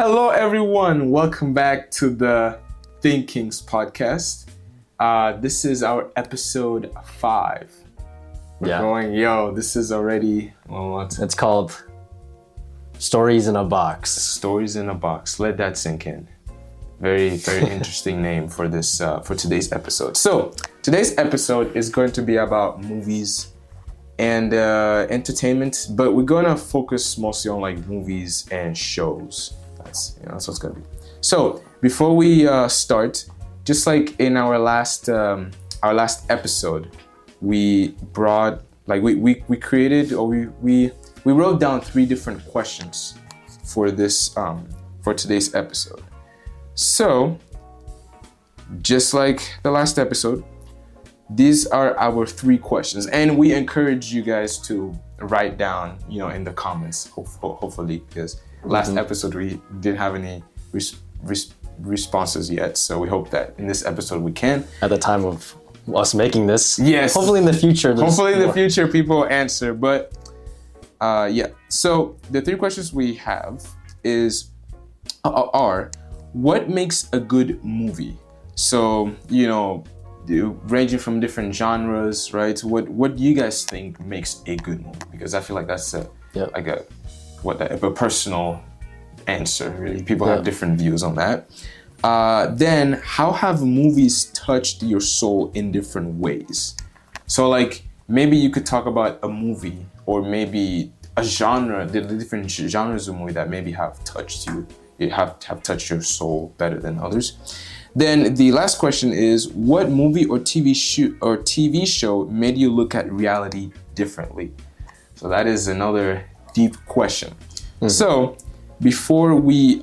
Hello, everyone. Welcome back to the Thinkings podcast. This is our episode 5. This is already, It's called Stories in a Box. Stories in a Box. Let that sink in. Very, very interesting name for this for today's episode. So today's episode is going to be about movies and entertainment, but we're gonna focus mostly on like movies and shows. That's what it's gonna be. So before we start, just like in our last episode, we brought we created or we wrote down 3 different questions for this for today's episode. So just like the last episode, these are our 3 questions, and we encourage you guys to write down, in the comments, hopefully, because last episode we didn't have any responses yet. So we hope that in this episode we can. At the time of us making this, yes. Hopefully in the future. People answer. But So the 3 questions we have are what makes a good movie? So ranging from different genres, right? What do you guys think makes a good movie? Because I feel like that's a personal answer, really. People have different views on that. Then how have movies touched your soul in different ways? So like maybe you could talk about a movie or maybe a genre, the different genres of movie that maybe have touched you. Have touched your soul better than others. Then the last question is, what movie or TV show made you look at reality differently? So that is another deep question. Mm-hmm. So before we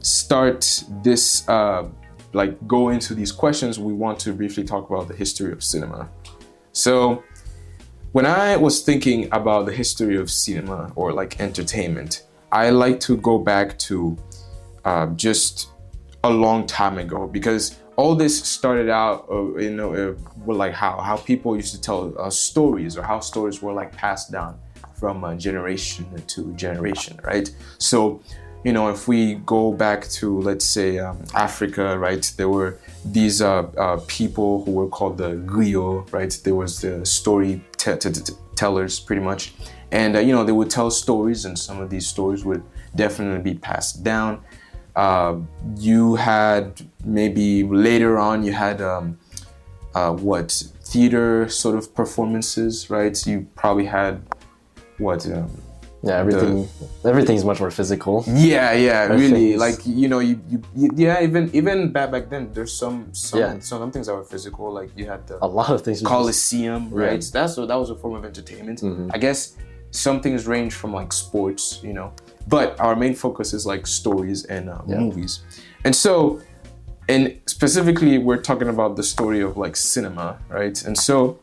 start this, go into these questions, we want to briefly talk about the history of cinema. So when I was thinking about the history of cinema or like entertainment, I like to go back to just a long time ago, because all this started out, like how people used to tell stories, or how stories were like passed down from generation to generation, right? So, if we go back to, let's say, Africa, right? There were these people who were called the griot, right? There was the story tellers, pretty much. And, they would tell stories, and some of these stories would definitely be passed down. You had maybe later on, you had theater sort of performances, right? You probably had everything's much more physical. Really, like even back then there's some things that were physical, like you had a lot of things, Coliseum, right? That was a form of entertainment. Mm-hmm. I guess some things range from like sports, but our main focus is like stories and movies. And so, and specifically we're talking about the story of like cinema, right? And so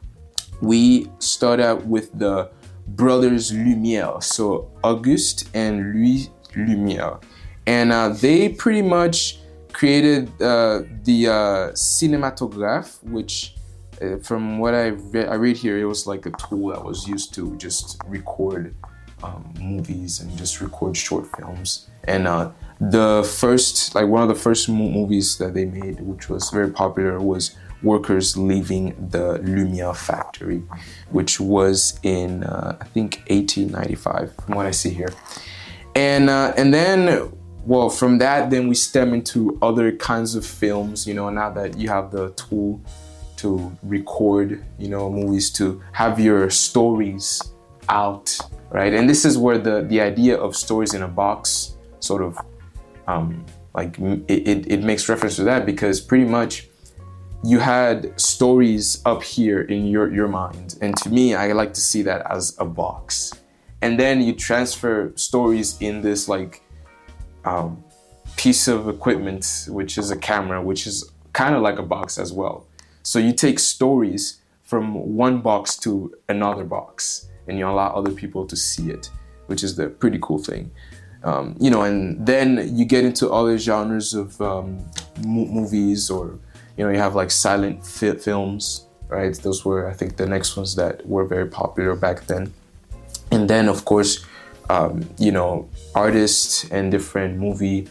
we start out with the brothers Lumière, so Auguste and Louis Lumière, and they pretty much created the cinematograph, which from what I read here, it was like a tool that was used to just record movies and just record short films. And the first, one of the first movies that they made, which was very popular, was Workers Leaving the Lumière Factory, which was in I think 1895, from what I see here. And then, from that, then we stem into other kinds of films. Now that you have the tool to record, movies, to have your stories out, right? And this is where the idea of stories in a box sort of it makes reference to that, because pretty much you had stories up here in your mind, and to me, I like to see that as a box, and then you transfer stories in this piece of equipment, which is a camera, which is kind of like a box as well. So you take stories from one box to another box, and you allow other people to see it, which is the pretty cool thing. And then you get into other genres of movies, or you have like silent films, right? Those were, I think, the next ones that were very popular back then. And then, of course, artists and different movie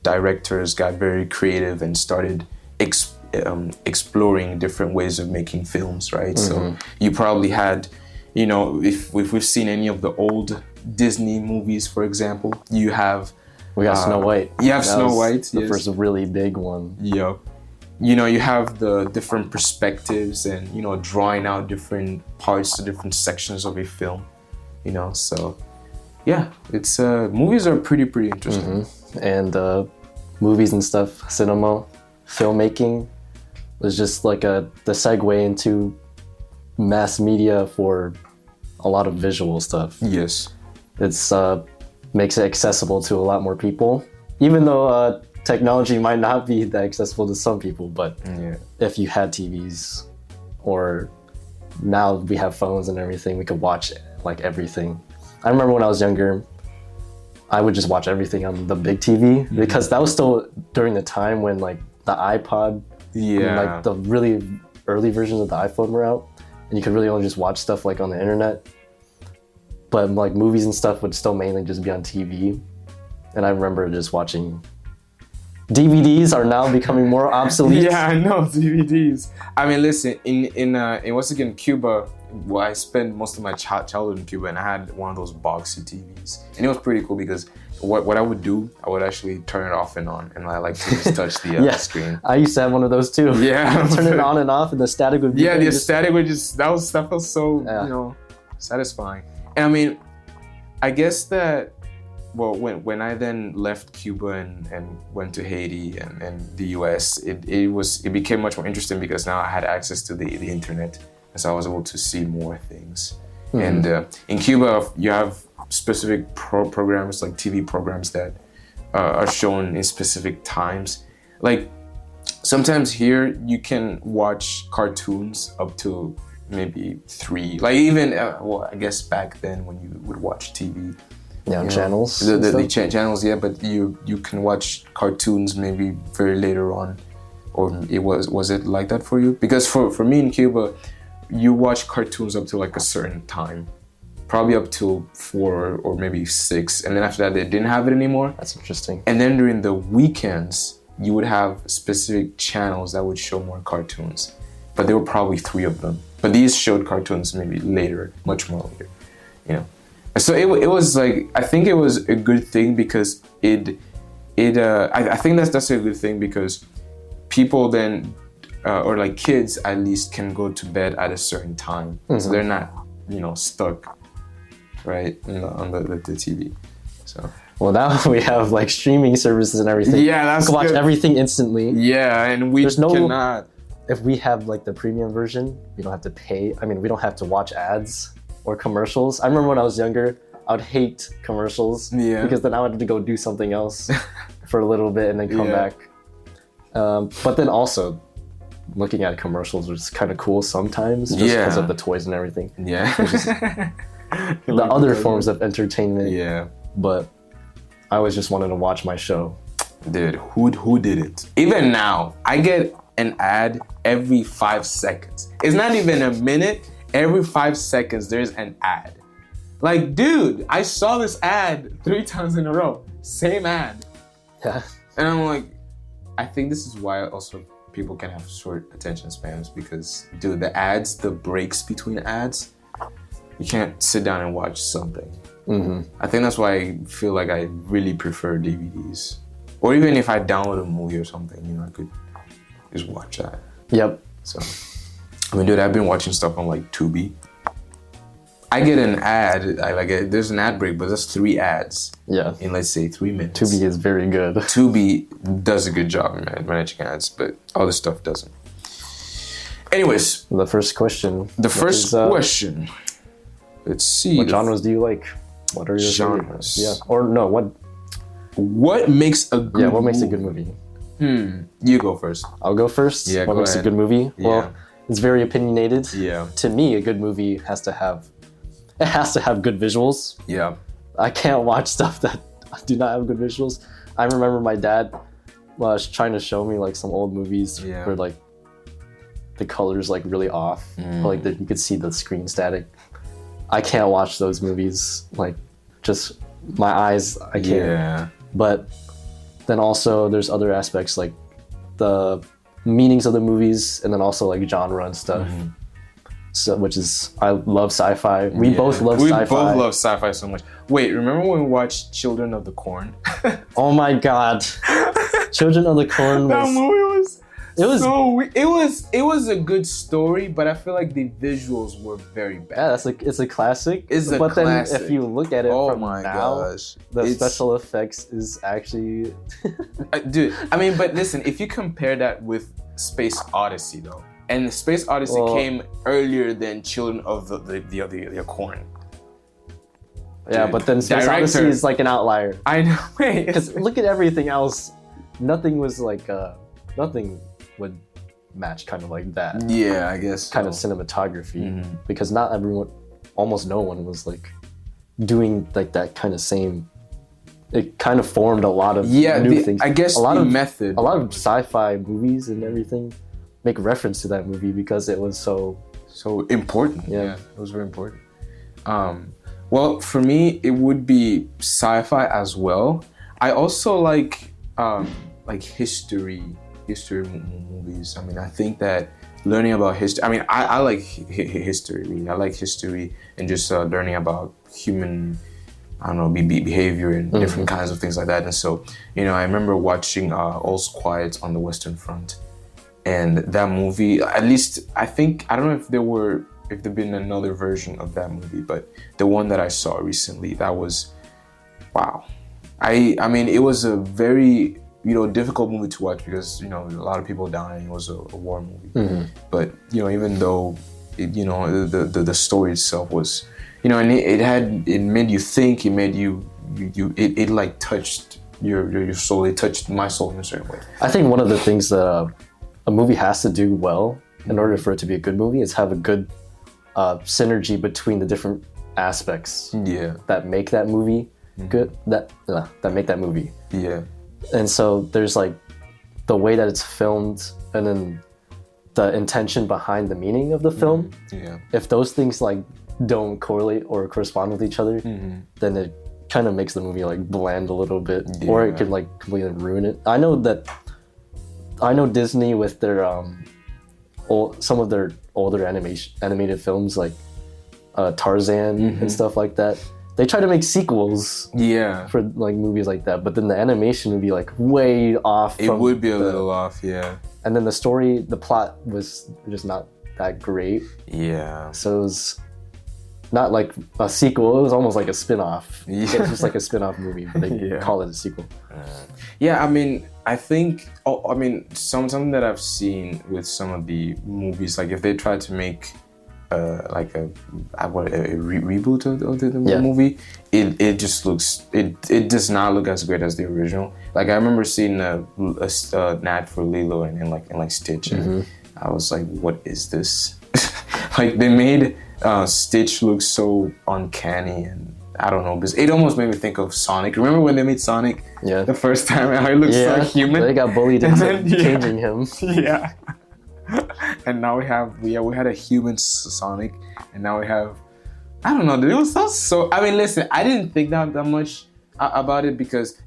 directors got very creative and started exploring different ways of making films, right? So you probably had, if we've seen any of the old Disney movies, for example, we got Snow White. You have Snow White, the first really big one. Yeah. You have the different perspectives and, drawing out different parts, different sections of a film, so yeah, it's movies are pretty interesting. And movies and stuff, cinema, filmmaking was just like the segue into mass media for a lot of visual stuff. Yes. It's makes it accessible to a lot more people, even though technology might not be that accessible to some people, but if you had TVs, or now we have phones and everything, we could watch like everything. I remember when I was younger, I would just watch everything on the big TV because that was still during the time when like the iPod, and, like the really early versions of the iPhone were out, and you could really only just watch stuff like on the internet. But like movies and stuff would still mainly just be on TV, and I remember just watching. DVDs are now becoming more obsolete. Yeah, I know, DVDs. I mean, listen, in once again Cuba, well, I spent most of my childhood in Cuba, and I had one of those boxy TVs, and it was pretty cool because what I would do, I would actually turn it off and on, and I like to just touch the screen. I used to have one of those too. Yeah, turn it on and off, and the static would be. Yeah, the static would just that felt so satisfying. And I mean, I guess that. Well, when I then left Cuba and went to Haiti and the US, it became much more interesting because now I had access to the internet, and so I was able to see more things. And in Cuba, you have specific programs, like TV programs that are shown in specific times. Like sometimes here you can watch cartoons up to maybe 3. Like even I guess back then when you would watch TV. Yeah, channels. The channels, yeah, but you can watch cartoons maybe very later on, or was it like that for you? Because for me in Cuba, you watch cartoons up to like a certain time, probably up to 4 or maybe 6, and then after that they didn't have it anymore. That's interesting. And then during the weekends, you would have specific channels that would show more cartoons, but there were probably 3 of them. But these showed cartoons maybe later, much more later, So it was like, I think it was a good thing because I think that's a good thing because people then, or like kids at least, can go to bed at a certain time. So they're not, stuck, right, on the TV. So. Well, now we have like streaming services and everything. Yeah, that's good. We can watch everything instantly. Yeah, and we cannot. If we have like the premium version, we don't have to pay. I mean, we don't have to watch ads or commercials. I remember when I was younger, I would hate commercials because then I would have to go do something else for a little bit and then come back. But then also, looking at commercials was kind of cool sometimes just because of the toys and everything. Yeah. The other forms of entertainment. Yeah. But I always just wanted to watch my show. Dude, who did it? Even now, I get an ad every 5 seconds. It's not even a minute. Every 5 seconds, there's an ad. Like, dude, I saw this ad 3 times in a row. Same ad. Yeah. And I'm like, I think this is why also people can have short attention spans because, dude, the ads, the breaks between ads, you can't sit down and watch something. I think that's why I feel like I really prefer DVDs. Or even if I download a movie or something, I could just watch that. Yep. So, I mean, dude, I've been watching stuff on like Tubi. I get an ad, there's an ad break, but there's 3 ads in, let's say, 3 minutes. Tubi is very good. Tubi does a good job in managing ads, but other stuff doesn't. Anyways. The first question. Question. Let's see. What genres do you like? What are your genres? Yeah. Or no, what makes a good what makes a good movie? You go first. I'll go first? Yeah, what makes a good movie? Yeah. Well, it's very opinionated. Yeah. To me, a good movie has to have good visuals. Yeah. I can't watch stuff that do not have good visuals. I remember my dad was trying to show me like some old movies where like the colors like really off, like you could see the screen static. I can't watch those movies. Like just my eyes, I can't. Yeah. But then also there's other aspects like the meanings of the movies, and then also like genre and stuff. So, which is, I love sci-fi. We both love sci-fi. We both love sci-fi so much. Wait, remember when we watched Children of the Corn? Oh my god. Children of the Corn That movie was it was a good story, but I feel like the visuals were very bad. Yeah, it's a classic. But then if you look at it oh from my now, gosh. the special effects is actually dude, I mean, but listen, if you compare that with Space Odyssey though, and Space Odyssey came earlier than Children of the Corn. Yeah, Dude, but then Space Odyssey is like an outlier. I know. Because look at everything else. Nothing was like nothing would match kind of like that. Yeah, I guess kind of cinematography, because not everyone, almost no one was like doing like that kind of same. It kind of formed a lot of new things. I guess a lot of method. A lot of sci-fi movies and everything make reference to that movie because it was so important. Yeah, it was very important. Well, for me, it would be sci-fi as well. I also like history movies. I mean, I think that learning about history. I mean, I like history. Really. I like history and just learning about human, I don't know, behavior and different kinds of things like that. And so, I remember watching All's Quiet on the Western Front, and that movie. At least I don't know if there'd been another version of that movie, but the one that I saw recently, that was, wow. I mean, it was a very difficult movie to watch because a lot of people dying. It was a war movie, but even though the story itself was and it made you think. It made it like touched your soul. It touched my soul in a certain way. I think one of the things that a movie has to do well in order for it to be a good movie is have a good synergy between the different aspects that make that movie good, that make that movie. Yeah. And so there's like the way that it's filmed, and then the intention behind the meaning of the film. Yeah. If those things like don't correlate or correspond with each other, then it kind of makes the movie like bland a little bit, or it could like completely ruin it. I know Disney with their some of their older animated films like Tarzan and stuff like that. They try to make sequels for like movies like that, but then the animation would be like way off. It would be a little off, yeah. And then the plot was just not that great. Yeah. So it was not like a sequel, it was almost like a spin-off. Yeah. It was just like a spin-off movie, but they call it a sequel. Yeah, I mean, I think, something that I've seen with some of the movies, like if they try to make like a reboot of the movie, it just looks, it does not look as great as the original. Like I remember seeing an ad for Lilo and Stitch, and I was like, what is this? Like they made Stitch look so uncanny, and I don't know, because it almost made me think of Sonic. Remember when they made Sonic the first time, how he looked so human? They got bullied into changing him. Yeah. And now we had a human Sonic, and now we have, I don't know, it was so, I mean, listen, I didn't think that much about it because,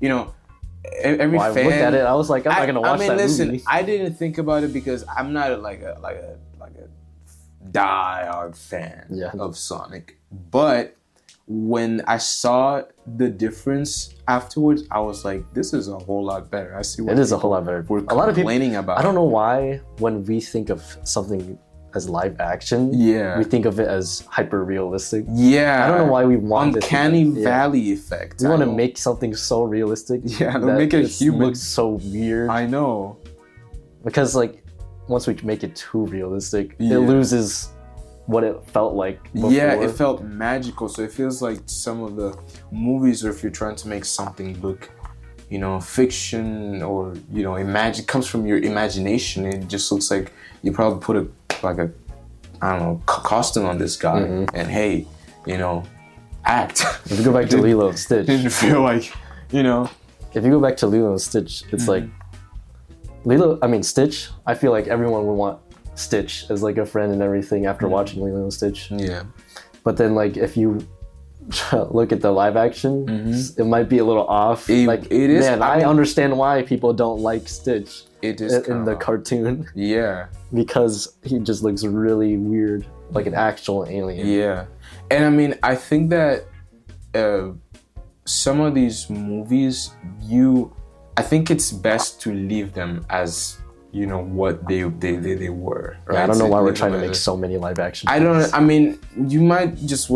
every fan. I looked at it, I was like, I'm not gonna watch that movie. I didn't think about it because I'm not a die-hard fan of Sonic. But when I saw the difference afterwards, I was like, this is a whole lot better. I see what it is a whole lot better. We're complaining about. I don't know why when we think of something as live action, we think of it as hyper realistic. Yeah. I don't know why we want uncanny valley effect. We want to make something so realistic. Yeah, to make it human. Looks so weird. I know. Because like once we make it too realistic, it loses what it felt like before. Yeah, it felt magical. So it feels like some of the movies, or if you're trying to make something look, fiction, or comes from your imagination, it just looks like you probably put a I don't know, costume on this guy, and hey, act. If you go back to Lilo and Stitch, didn't feel like, If you go back to Lilo and Stitch, it's like Stitch. I feel like everyone would want Stitch as like a friend and everything after watching Lilo and Stitch. Yeah. But then like if you look at the live action, it might be a little off. It is. Man, I understand why people don't like Stitch in the cartoon. Yeah. Because he just looks really weird, like an actual alien. Yeah. And I mean, I think that some of these movies, I think it's best to leave them as, you know, what they were. Right? Yeah, I don't know why we're trying to make so many live action films. I mean, you might just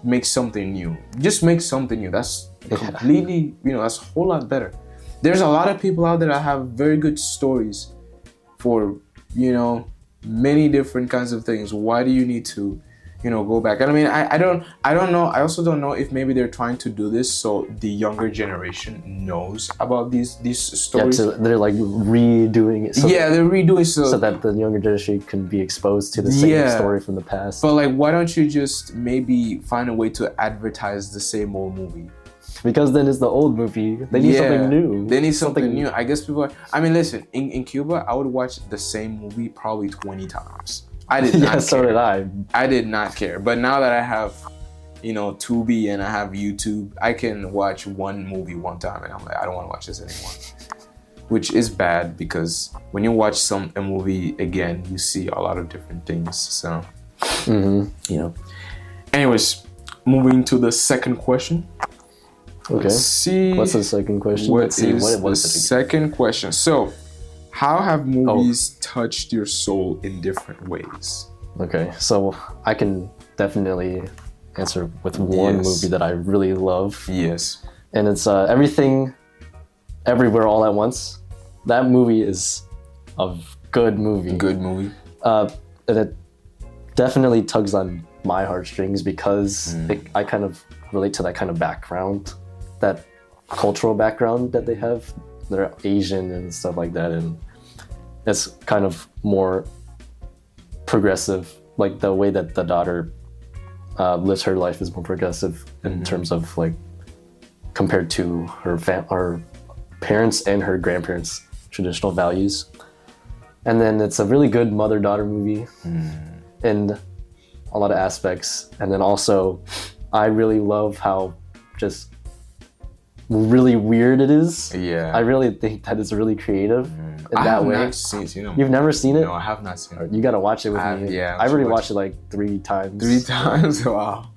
make something new. Just make something new. That's completely, you know, that's a whole lot better. There's a lot of people out there that have very good stories for, you know, many different kinds of things. Why do you need to, you know, go back? And I mean, I don't know. I also don't know if maybe they're trying to do this so the younger generation knows about these stories. Yeah, so they're like redoing it. They're redoing so that the younger generation can be exposed to the same story from the past. But like, why don't you just maybe find a way to advertise the same old movie? Because then it's the old movie. They need something new. They need something new. I guess people are, I mean, listen, in Cuba, I would watch the same movie probably 20 times. I did not care. So did I. I did not care. But now that I have, you know, Tubi and I have YouTube, I can watch one movie one time and I'm like, I don't want to watch this anymore. Which is bad because when you watch a movie again, you see a lot of different things. So, you know. Anyways, moving to the second question. Okay. Let's see. What's the second question? What is the second question? So, how have movies touched your soul in different ways? Okay, so I can definitely answer with one movie that I really love. Yes. And it's Everything, Everywhere, All at Once. That movie is a good movie. Good movie. And it definitely tugs on my heartstrings because I kind of relate to that kind of background, that cultural background that they have. They're Asian and stuff like that, and it's kind of more progressive. Like the way that the daughter lives her life is more progressive in terms of like compared to her parents and her grandparents' traditional values. And then it's a really good mother-daughter movie in a lot of aspects. And then also, I really love how just really weird it is. Yeah. I really think that it's really creative in that way. You've never seen it? No, I have not seen it. You gotta watch it with me. Yeah. I've already watched it like 3 times. 3 times? Wow.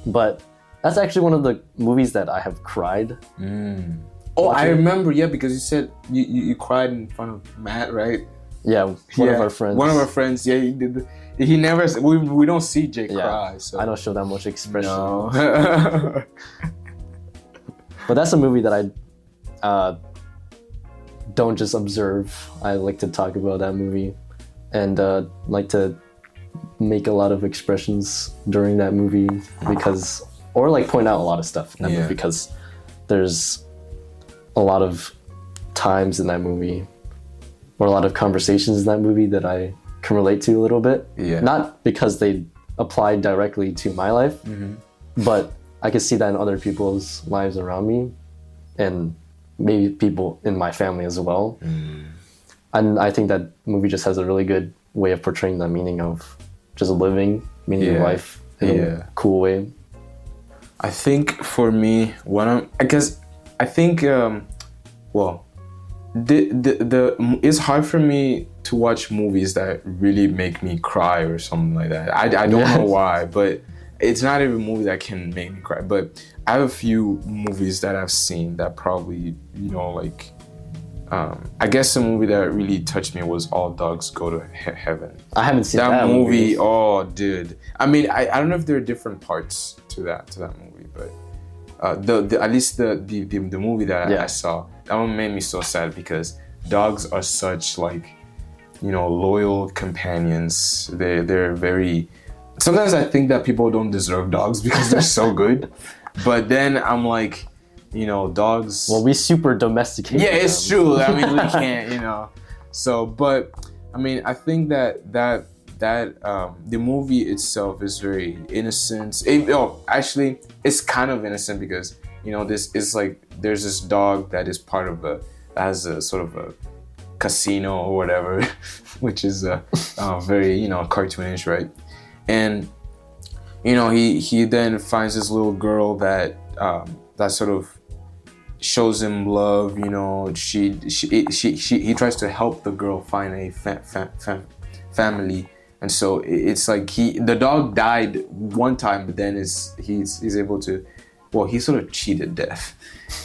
But that's actually one of the movies that I have cried. Oh, I remember, because you said you cried in front of Matt, right? Yeah, one of our friends. One of our friends, he did. He never, we don't see Jake cry, so. I don't show that much expression. No. But that's a movie that I don't just observe. I like to talk about that movie and like to make a lot of expressions during that movie or like point out a lot of stuff in that movie because there's a lot of times in that movie or a lot of conversations in that movie that I can relate to a little bit. Yeah. Not because they apply directly to my life, but I can see that in other people's lives around me and maybe people in my family as well. And I think that movie just has a really good way of portraying the meaning of just living, meaning of life in a cool way. I think for me, it's hard for me to watch movies that really make me cry or something like that. I don't know why, but it's not even a movie that can make me cry. But I have a few movies that I've seen that probably, like, I guess the movie that really touched me was All Dogs Go to Heaven. I haven't seen that movie. Oh, dude. I mean, I don't know if there are different parts to that movie, but at least the movie that I saw, that one made me so sad because dogs are such loyal companions. They're very. Sometimes I think that people don't deserve dogs because they're so good, but then I'm like, dogs. Well, we super domesticate. Yeah, it's true. I mean, we can't, So, but I mean, I think that the movie itself is very innocent. Actually, it's kind of innocent because this is like there's this dog that is part of has a sort of a casino or whatever, which is very cartoonish, right? And he then finds this little girl that that sort of shows him love. He tries to help the girl find a family, and so it's like the dog died one time, but then he's able to, well, he sort of cheated death.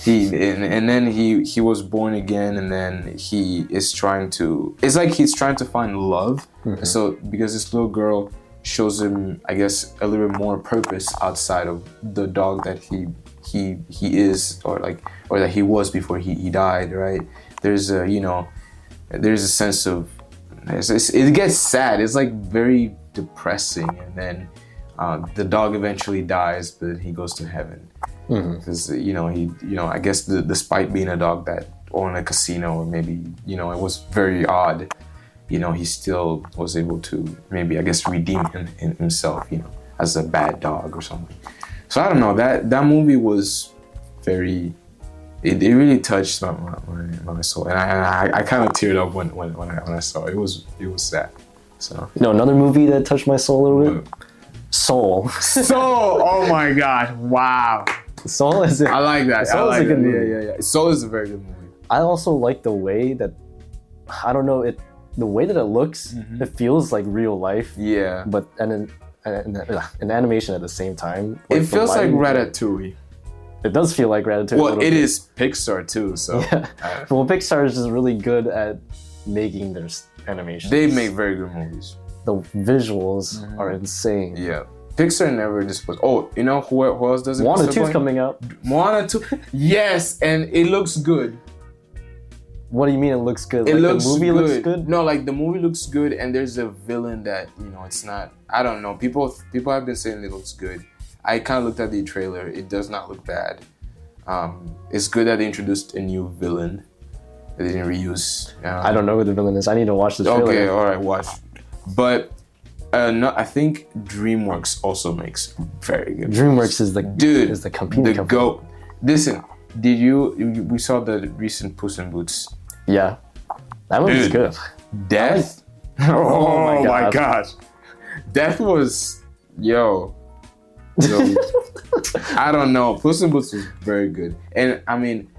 And then he was born again, and then he's trying to find love. Mm-hmm. So because this little girl shows him, I guess, a little bit more purpose outside of the dog that he is, or that he was before he died, right? There's a sense of, it gets sad. It's like very depressing, and then the dog eventually dies, but he goes to heaven. Because I guess despite being a dog that owned a casino, or maybe it was very odd, he still was able to maybe, I guess, redeem himself, as a bad dog or something. So I don't know, that movie was very, it really touched my soul, and I kind of teared up when I saw it. It was sad. So another movie that touched my soul a little bit. Soul. Oh my God! Wow. Soul is. I like that. Soul is a good movie. Yeah. Soul is a very good movie. I also like the way that, I don't know, the way that it looks. Mm-hmm. It feels like real life. Yeah. But an animation at the same time. It feels like Ratatouille. It does feel like Ratatouille. Well, it is Pixar too, so. Yeah. Well, Pixar is just really good at making their animations. They make very good movies. The visuals are insane. Yeah. Pixar never displays. Oh, who else does it? Moana 2 is coming out. Moana 2, yes, and it looks good. What do you mean it looks good? The movie good. Looks good? No, like the movie looks good, and there's a villain that it's not. I don't know. People have been saying it looks good. I kind of looked at the trailer. It does not look bad. It's good that they introduced a new villain. They didn't reuse. I don't know who the villain is. I need to watch the trailer. Okay, all right, watch. But no, I think DreamWorks also makes very good. DreamWorks is the competing company. GOAT. Listen, we saw the recent Puss in Boots. Yeah, that one was good. Death. Oh my gosh, Death was I don't know. Puss in Boots was very good, and I mean,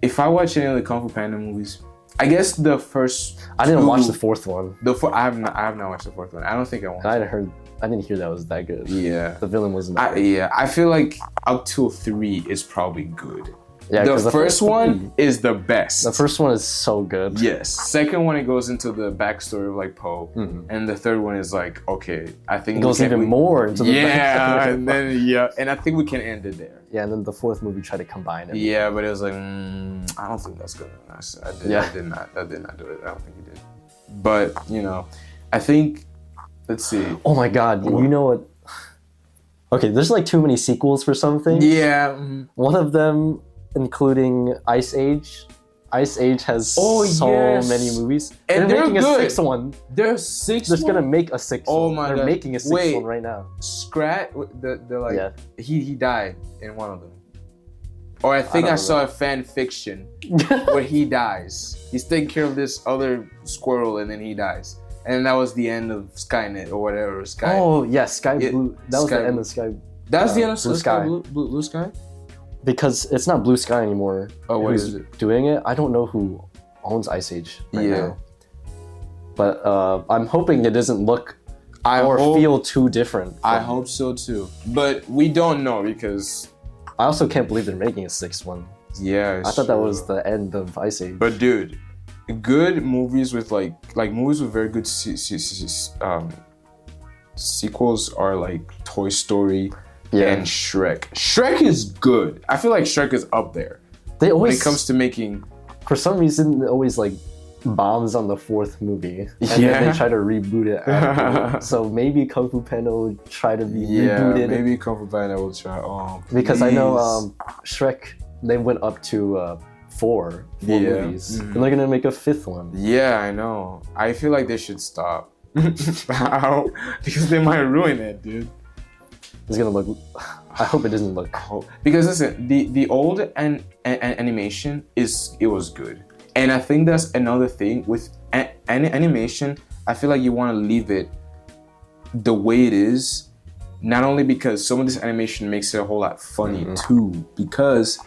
if I watch any of the Kung Fu Panda movies, I guess the first. I didn't watch the fourth one. I have not watched the fourth one. I don't think I watched. I didn't hear that was that good. Yeah, the villain wasn't. That good. Yeah, I feel like up till 3 is probably good. Yeah, the first one is the best. The first one is so good. Yes. Second one, it goes into the backstory of like Poe, and the third one is like, okay, I think it goes even more into the backstory. And then and I think we can end it there. Yeah, and then the fourth movie tried to combine it. Yeah, but it was like, I don't think that's good. I did not do it. I don't think he did. But I think, let's see. Oh my God, you know what? Okay, there's like too many sequels for something. Yeah. One of them, including Ice Age. Ice Age has many movies. And they're making good. a sixth one. There's 6 They're gonna make a sixth one. Oh my God. They're making a sixth one right now. Scrat, they're like, he died in one of them. Or I think I saw a fan fiction where he dies. He's taking care of this other squirrel and then he dies. And that was the end of Skynet or whatever. Oh, yeah, Blue. That was the end of Sky. That's the end of Blue Sky. Blue Sky? Because it's not Blue Sky anymore. Oh, what is it? Doing it? I don't know who owns Ice Age right now. But I'm hoping it doesn't look feel too different. I hope so too. But we don't know because... I also can't believe they're making a sixth one. Yeah, I thought that was the end of Ice Age. But dude, good movies with like movies with very good sequels are like Toy Story and Shrek. Shrek is good. I feel like Shrek is up there. When it comes to making, for some reason, it always like bombs on the fourth movie, and then they try to reboot it after. So maybe Kung Fu Panda will try to be rebooted. Maybe Kung Fu Panda will try. Because I know Shrek, they went up to four movies, and they're gonna make a fifth one. Yeah, I know. I feel like they should stop. Because they might ruin it, dude. It's gonna look. I hope it doesn't look. Because listen, the old animation was good. And I think that's another thing with animation. I feel like you want to leave it the way it is, not only because some of this animation makes it a whole lot funny too, because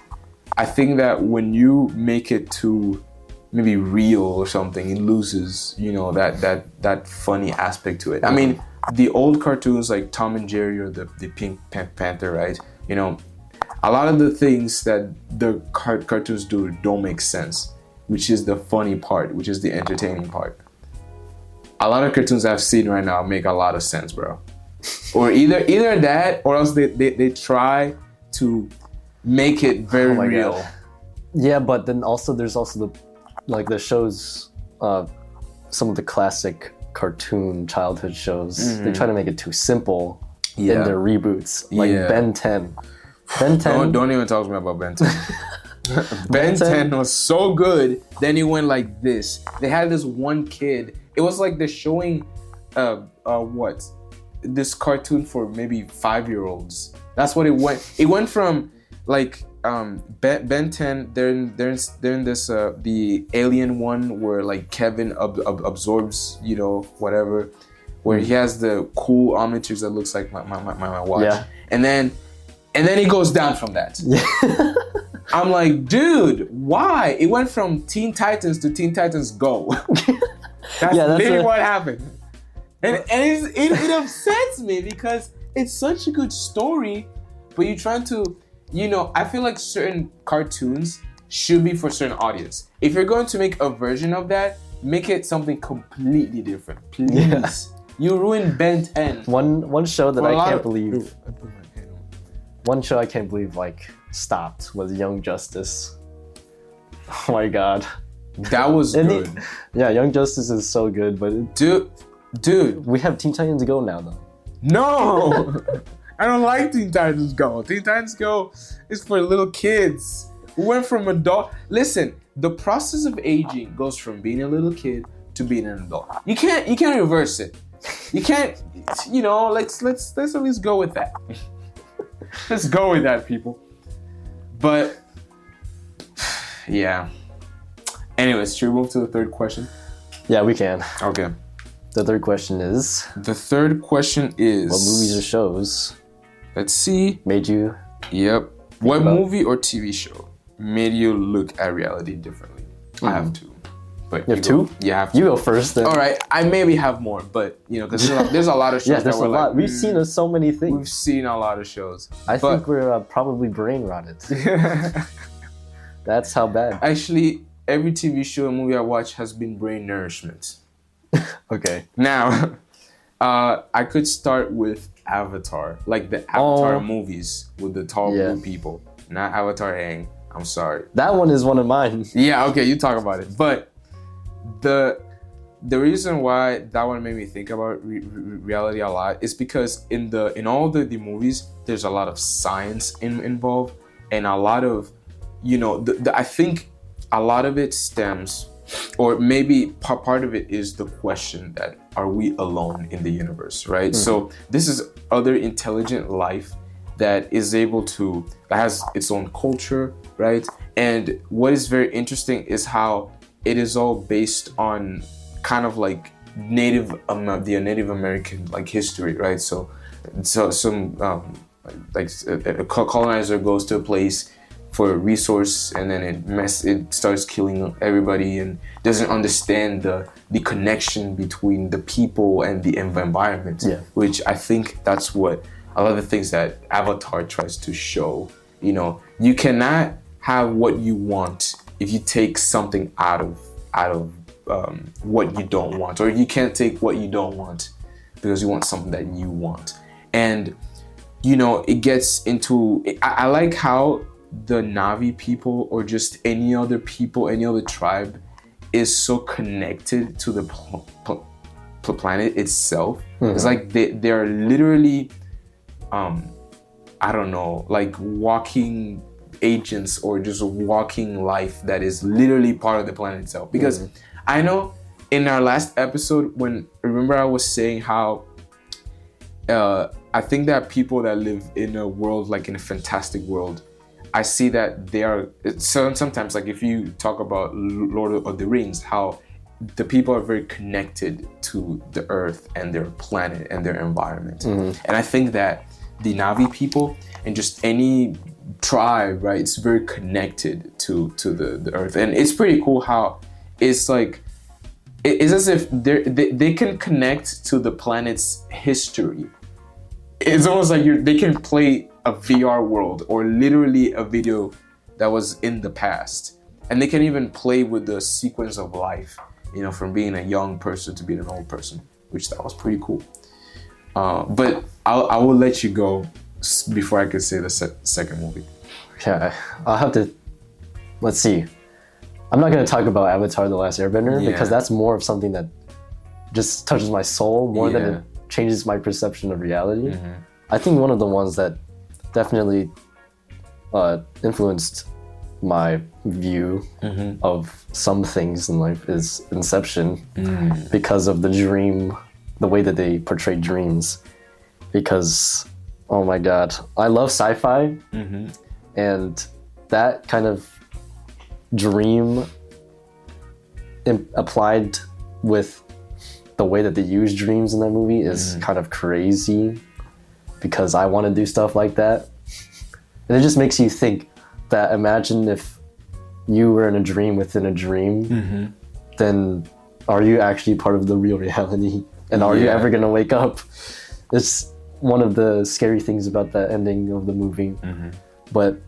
I think that when you make it too maybe real or something, it loses, that funny aspect to it. I mean, the old cartoons like Tom and Jerry or the Pink Panther, right? A lot of the things that the cartoons do don't make sense, which is the funny part, which is the entertaining part. A lot of cartoons I've seen right now make a lot of sense, bro. Or either that, or else they try to make it very real. God. Yeah, but then there's also the shows, some of the classic cartoon childhood shows. They try to make it too simple in their reboots, like Ben 10. Ben 10. Don't even talk to me about Ben 10. Ben 10 was so good. Then it went like this. They had this one kid. It was like they're showing this cartoon for maybe 5-year-olds. That's what it went. It went from like Ben 10. They're in this the alien one where like Kevin absorbs whatever, where he has the cool Omnitrix that looks like my watch, and then it goes down from that. I'm like, dude, why? It went from Teen Titans to Teen Titans Go. That's literally what happened. And it upsets me because it's such a good story, but you're trying to, I feel like certain cartoons should be for certain audience. If you're going to make a version of that, make it something completely different, please. Yeah. You ruined Ben 10. One show that I can't believe. One show I can't believe stopped was Young Justice. Oh my god. That was good. Young Justice is so good, but dude, we have Teen Titans Go now though. No, I don't like Teen Titans Go. Teen Titans Go is for little kids. We went from adult. Listen, the process of aging goes from being a little kid to being an adult. You can't reverse it. You can't. Let's at least go with that. Let's go with that, people. But yeah. Anyways, should we move to the third question? Yeah, we can. Okay. The third question is... What movies or shows... Let's see. Made you... Yep. What movie or TV show made you look at reality differently? I have two. But you have two? You have to. You go first then. All right. I maybe have more, but, because there's a lot of shows. Yeah, there's a lot. We've seen so many things. We've seen a lot of shows. I think we're probably brain rotted. That's how bad. Actually... Every TV show and movie I watch has been brain nourishment. Okay. Now, I could start with Avatar, like the Avatar movies with the tall blue people. Not Avatar Aang. I'm sorry. That one is one of mine. Yeah. Okay. You talk about it. But the reason why that one made me think about reality a lot is because in all the movies there's a lot of science involved and a lot of I think. A lot of it stems, or maybe part of it is the question that are we alone in the universe, right? Mm-hmm. So this is other intelligent life that has its own culture, right? And what is very interesting is how it is all based on kind of like Native American history, right? So some a colonizer goes to a place for a resource and then it starts killing everybody and doesn't understand the connection between the people and the environment, which I think that's what a lot of the things that Avatar tries to show. You cannot have what you want if you take something out of what you don't want, or you can't take what you don't want because you want something that you want. And it gets into I like how the Na'vi people, or just any other people, any other tribe, is so connected to the planet itself. Mm-hmm. It's like they are literally, I don't know, like walking agents or just walking life that is literally part of the planet itself. Because I know in our last episode, remember I was saying how I think that people that live in a world, like in a fantastic world, I see that they are sometimes, like if you talk about Lord of the Rings, how the people are very connected to the earth and their planet and their environment. And I think that the Navi people and just any tribe, right, it's very connected to the earth. And it's pretty cool how it's like, it's as if they can connect to the planet's history. It's almost like they can play a VR world or literally a video that was in the past. And they can even play with the sequence of life, you know, from being a young person to being an old person, which that was pretty cool. But I will let you go before I could say the second movie. Yeah, I'll have to, let's see. I'm not going to talk about Avatar: The Last Airbender because that's more of something that just touches my soul more than it changes my perception of reality. I think one of the ones that definitely influenced my view of some things in life is Inception because of the way that they portray dreams. Because, oh my God, I love sci-fi, and that kind of dream applied with the way that they use dreams in that movie is kind of crazy, because I want to do stuff like that. And it just makes you think that imagine if you were in a dream within a dream, then are you actually part of the real reality? And are you ever going to wake up? It's one of the scary things about that ending of the movie. But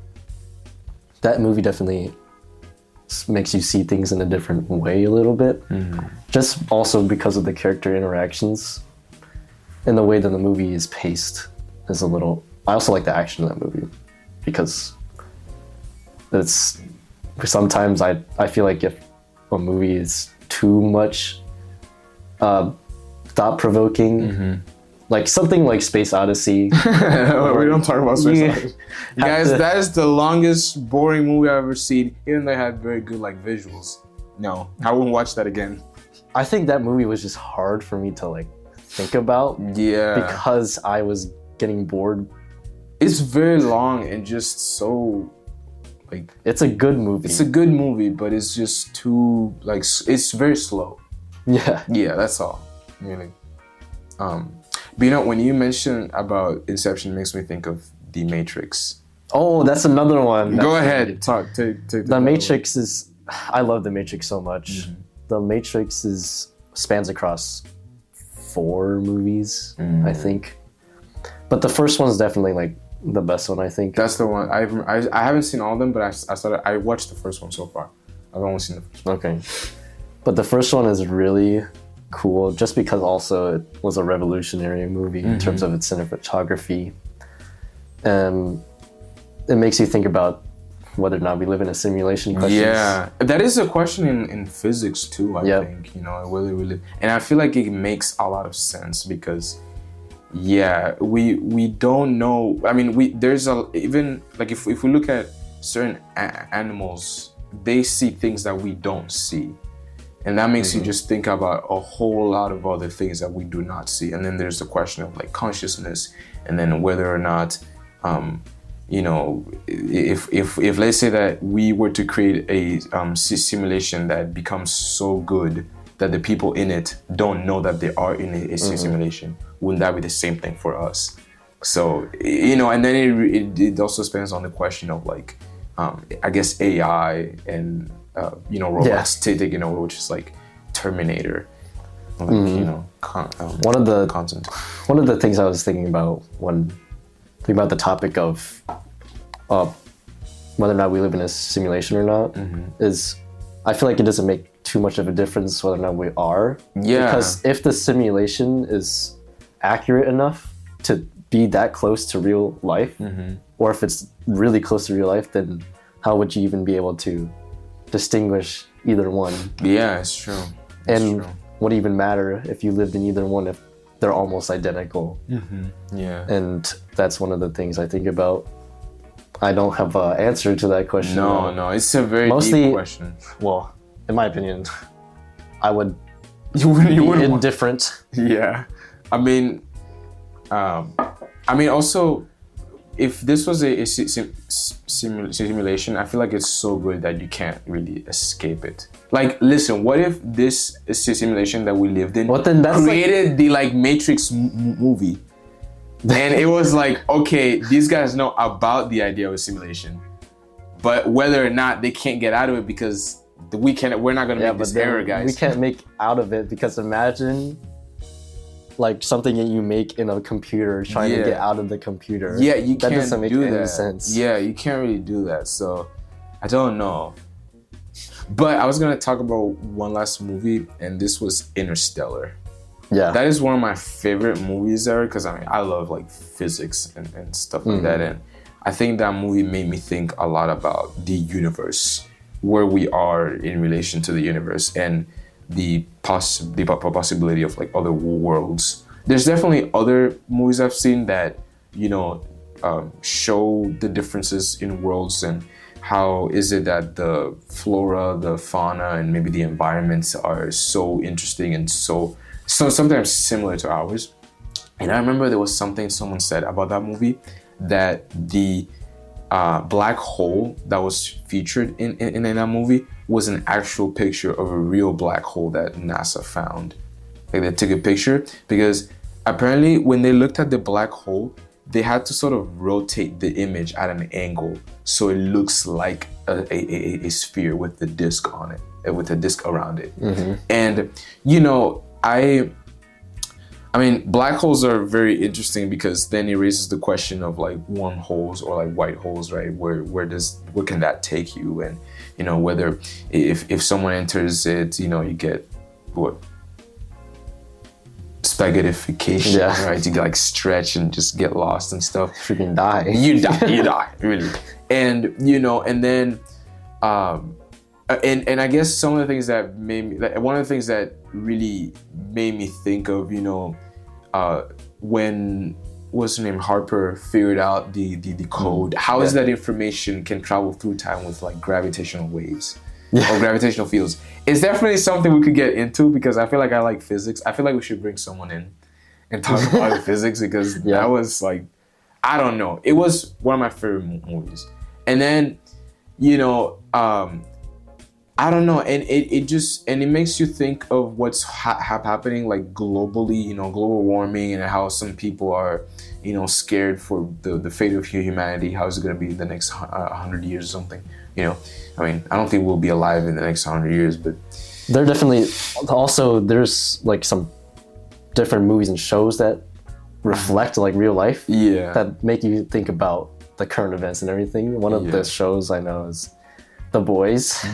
that movie definitely makes you see things in a different way a little bit. Just also because of the character interactions and the way that the movie is paced is a little... I also like the action in that movie because it's... Sometimes I feel like if a movie is too much thought-provoking, like something like Space Odyssey. We don't talk about Space Odyssey. Guys, that is the longest, boring movie I've ever seen, even though it had very good like visuals. No, I wouldn't watch that again. I think that movie was just hard for me to like think about. Yeah. Because I was getting bored. It's very long and just so like... It's a good movie. It's a good movie, but it's just too like... It's very slow. Yeah. Yeah, that's all. Really. But you know, when you mentioned about Inception, it makes me think of The Matrix. Oh, that's another one. Go ahead, talk. Take The Matrix is... I love The Matrix so much. The Matrix spans across 4 movies, I think. But the first one's definitely like the best one, I think. That's the one. I haven't seen all of them, but I watched the first one so far. I've only seen the first one. Okay. But the first one is really cool just because also it was a revolutionary movie in terms of its cinematography. And it makes you think about whether or not we live in a simulation. Questions. Yeah, that is a question in physics too, I think, you know, whether we live. And I feel like it makes a lot of sense because, yeah, we don't know. I mean, there's even like if we look at certain animals, they see things that we don't see. And that makes you just think about a whole lot of other things that we do not see. And then there's the question of like consciousness, and then whether or not, you know, if let's say that we were to create a simulation that becomes so good that the people in it don't know that they are in a simulation, wouldn't that be the same thing for us? So, you know, and then it also depends on the question of like, I guess AI and you know, robots taking over, which is like Terminator. Like, you know, one of the content. One of the things I was thinking about when thinking about the topic of whether or not we live in a simulation or not is I feel like it doesn't make too much of a difference whether or not we are. Yeah. Because if the simulation is accurate enough to be that close to real life, or if it's really close to real life, then how would you even be able to distinguish either one? Yeah, it's true. And would it even matter if you lived in either one if they're almost identical? Yeah. And that's one of the things I think about. I don't have an answer to that question. No, it's a very deep question. Well, in my opinion, I would you wouldn't indifferent. Yeah. I mean, also, if this was a simulation, I feel like it's so good that you can't really escape it. Like, listen, what if this simulation that we lived in Well, then that's created the like Matrix movie, and it was like, okay, these guys know about the idea of a simulation, but whether or not they can't get out of it because we're not gonna make this error, guys. We can't make out of it because imagine like something that you make in a computer trying to get out of the computer. Yeah, you that can't doesn't make do any that. sense. Yeah, you can't really do that. So I don't know. But I was gonna talk about one last movie, and this was Interstellar. Yeah. That is one of my favorite movies ever because I love like physics and stuff like that. And I think that movie made me think a lot about the universe, where we are in relation to the universe, and the possibility of like other worlds. There's definitely other movies I've seen that, show the differences in worlds and how is it that the flora, the fauna, and maybe the environments are so interesting and so sometimes similar to ours. And I remember there was something someone said about that movie, that the black hole that was featured in that movie was an actual picture of a real black hole that NASA found. Like, they took a picture because apparently when they looked at the black hole, they had to sort of rotate the image at an angle so it looks like a sphere with the disc on it, with a disc around it. And I mean, black holes are very interesting because then it raises the question of like wormholes or like white holes, right? Where can that take you? And whether if someone enters it, you get what? Spaghettification, right? You get like stretch and just get lost and stuff. Freaking die. You die, really. And and then and I guess some of the things that made me, like, one of the things that really made me think of, when what's her name, Harper figured out the code. How is that information can travel through time with like gravitational waves or gravitational fields? It's definitely something we could get into because I feel like I like physics. I feel like we should bring someone in and talk about physics because that was like, I don't know. It was one of my favorite movies. And then, I don't know, and it makes you think of what's happening like globally, global warming, and how some people are, scared for the fate of humanity. How is it going to be in the next 100 years or something? I mean, I don't think we'll be alive in the next 100 years, but there definitely also there's like some different movies and shows that reflect like real life. Yeah, that make you think about the current events and everything. One of the shows I know is The Boys. Hey,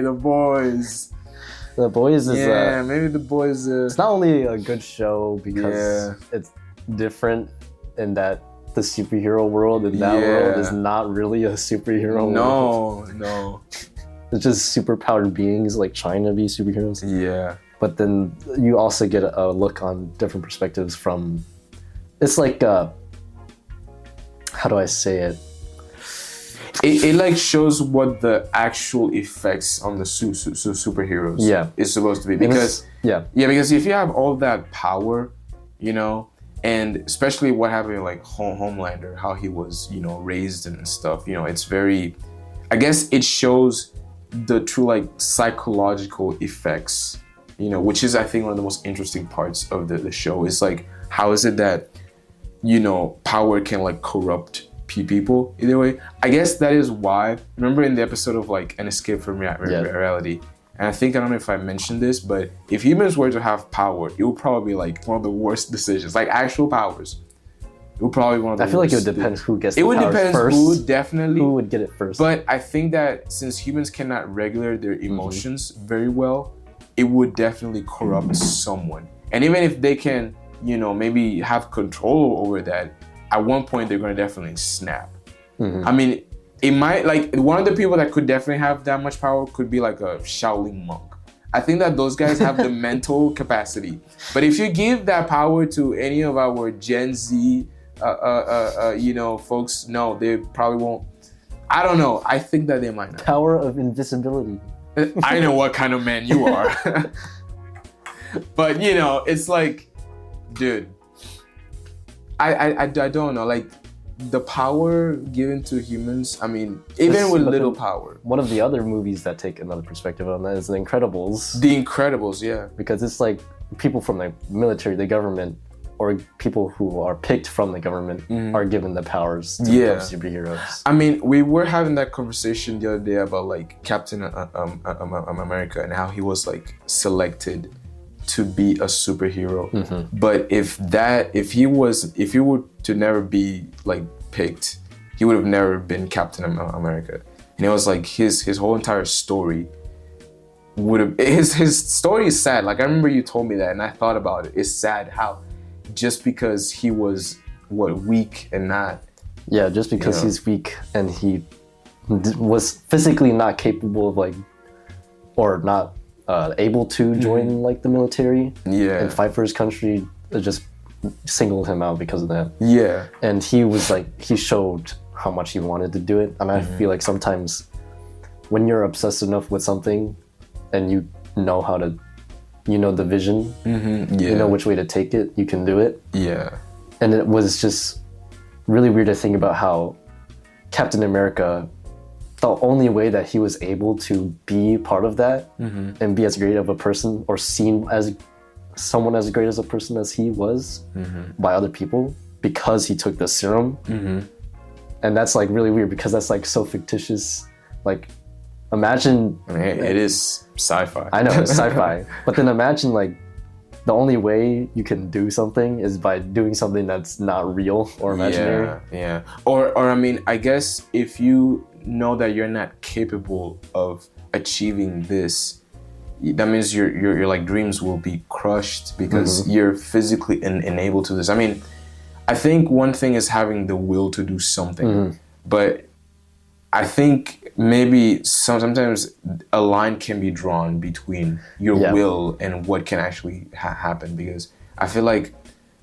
The Boys. The Boys is maybe The Boys. It's not only a good show because it's different in that the superhero world in that world is not really a superhero world. No. It's just superpowered beings like trying to be superheroes. Yeah. But then you also get a look on different perspectives from. It's like how do I say it? It like shows what the actual effects on the superheroes is supposed to be, because because if you have all that power, and especially what happened with like Homelander, how he was raised and stuff, it's very, I guess it shows the true like psychological effects, which is I think one of the most interesting parts of the show. Is like, how is it that power can like corrupt people either way. I guess that is why, remember in the episode of like An Escape from Reality, and I don't know if I mentioned this, but if humans were to have power, it would probably be like one of the worst decisions, like actual powers. It would probably be one of the worst. I feel like it would depend who gets the power first. It would depend who would get it first. But I think that since humans cannot regulate their emotions very well, it would definitely corrupt someone. And even if they can, maybe have control over that, at one point they're going to definitely snap. I mean, it might, like, one of the people that could definitely have that much power could be like a Shaolin monk. I think that those guys have the mental capacity. But if you give that power to any of our Gen Z, folks, no, they probably won't. I don't know. I think that they might not. Power of invisibility. I know what kind of man you are. But, it's like, dude, I don't know. Like, the power given to humans, I mean, even with little power. One of the other movies that take another perspective on that is The Incredibles. The Incredibles, yeah. Because it's like people from the military, the government, or people who are picked from the government are given the powers to become superheroes. I mean, we were having that conversation the other day about like Captain America and how he was like selected to be a superhero. But if he were to never be like picked, he would have never been Captain America. And it was like his whole entire story would have, his story is sad. Like I remember you told me that and I thought about it. It's sad how just because he was weak and not, just because he's weak and he was physically not capable of like, or not able to join like the military and fight for his country, it just singled him out because of that. And he was like, he showed how much he wanted to do it. And I feel like sometimes when you're obsessed enough with something and you know how to, you know the vision, you know which way to take it, you can do it. And it was just really weird to think about how Captain America, the only way that he was able to be part of that and be as great of a person or seen as someone as great as a person as he was by other people, because he took the serum. And that's like really weird because that's like so fictitious. Like imagine, it is sci-fi. I know it's sci-fi, but then imagine like the only way you can do something is by doing something that's not real or imaginary. Or I mean, I guess if you know that you're not capable of achieving this, that means your like dreams will be crushed because you're physically unable to this. I mean, I think one thing is having the will to do something, but I think maybe sometimes a line can be drawn between your will and what can actually happen, because I feel like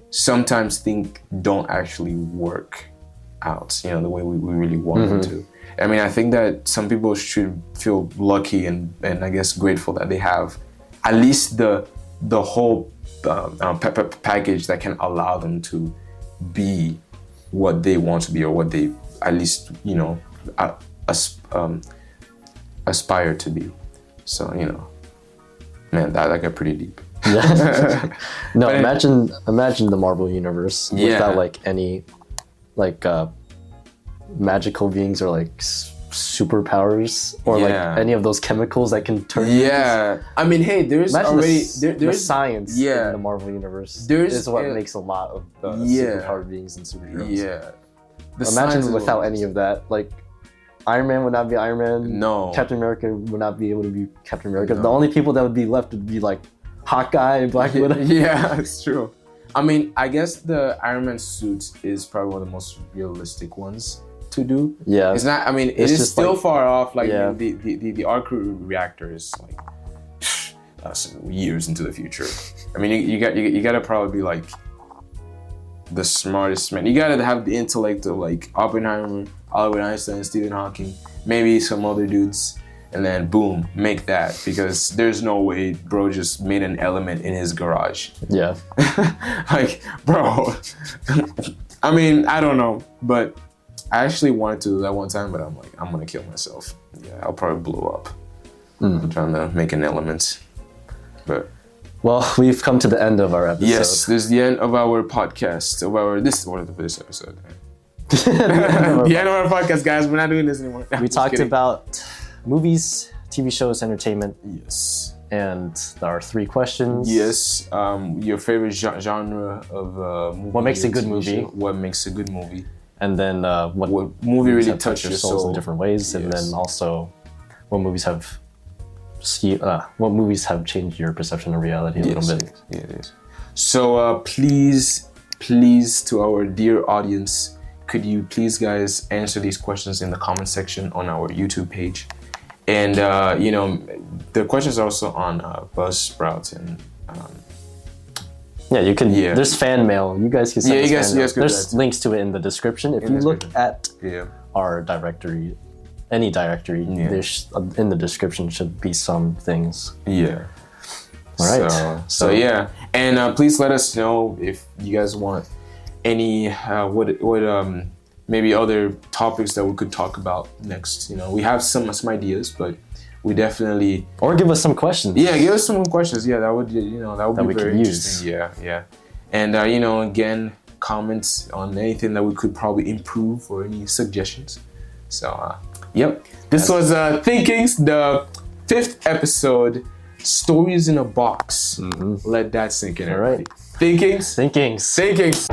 sometimes things don't actually work out, the way we really want them to. I mean, I think that some people should feel lucky and I guess grateful that they have at least the whole package that can allow them to be what they want to be, or what they at least aspire to be. So man, that got pretty deep. No, imagine the Marvel universe without like any like magical beings or like superpowers or like any of those chemicals that can turn I mean, hey, there's already the science in the Marvel universe is what makes a lot of the superpowered beings and superheroes. Imagine without any of that, like Iron Man would not be Iron Man. No. Captain America would not be able to be Captain America. No. The only people that would be left would be like Hawkeye and Black Widow. Yeah, it's true. I mean, I guess the Iron Man suit is probably one of the most realistic ones to do. Yeah. It's not, I mean, it is still like, far off. Like the arc reactor is like that's years into the future. I mean, you got to probably be like the smartest man. You got to have the intellect of like Oppenheimer, Albert Einstein, Stephen Hawking, maybe some other dudes, and then boom, make that, because there's no way bro just made an element in his garage. Yeah. Like, bro, I mean, I don't know, but I actually wanted to do that one time, but I'm like, I'm gonna kill myself. Yeah, I'll probably blow up. I'm trying to make an element, but. Well, we've come to the end of our episode. Yes, this is the end of our podcast, of this episode. The end of our podcast, guys. We're not doing this anymore. We talked about movies, TV shows, entertainment. Yes. And our 3 questions. Yes. Your favorite genre of movie. What makes a good movie? What makes a good movie? And then what movie really touched your soul in different ways? Yes. And then also what movies have changed your perception of reality a little bit. Yes. So please, to our dear audience, could you please, guys, answer these questions in the comment section on our YouTube page? And the questions are also on Buzzsprout and you can. Yeah. There's fan mail. You guys can send us fan mail. There's links to it in the description. If you look at our directory, any directory, there's in the description should be some things. Yeah. All right. So yeah, and please let us know if you guys want any maybe other topics that we could talk about next. You know, we have some ideas, but we definitely Or give us some questions. Yeah, give us some questions. Yeah, that would be we very could interesting. Yeah. And again, comments on anything that we could probably improve or any suggestions. So yep. This was Thinkings, the 5th episode, Stories in a Box. Let that sink in. All right. Thinkings. Thinkings. Thinkings.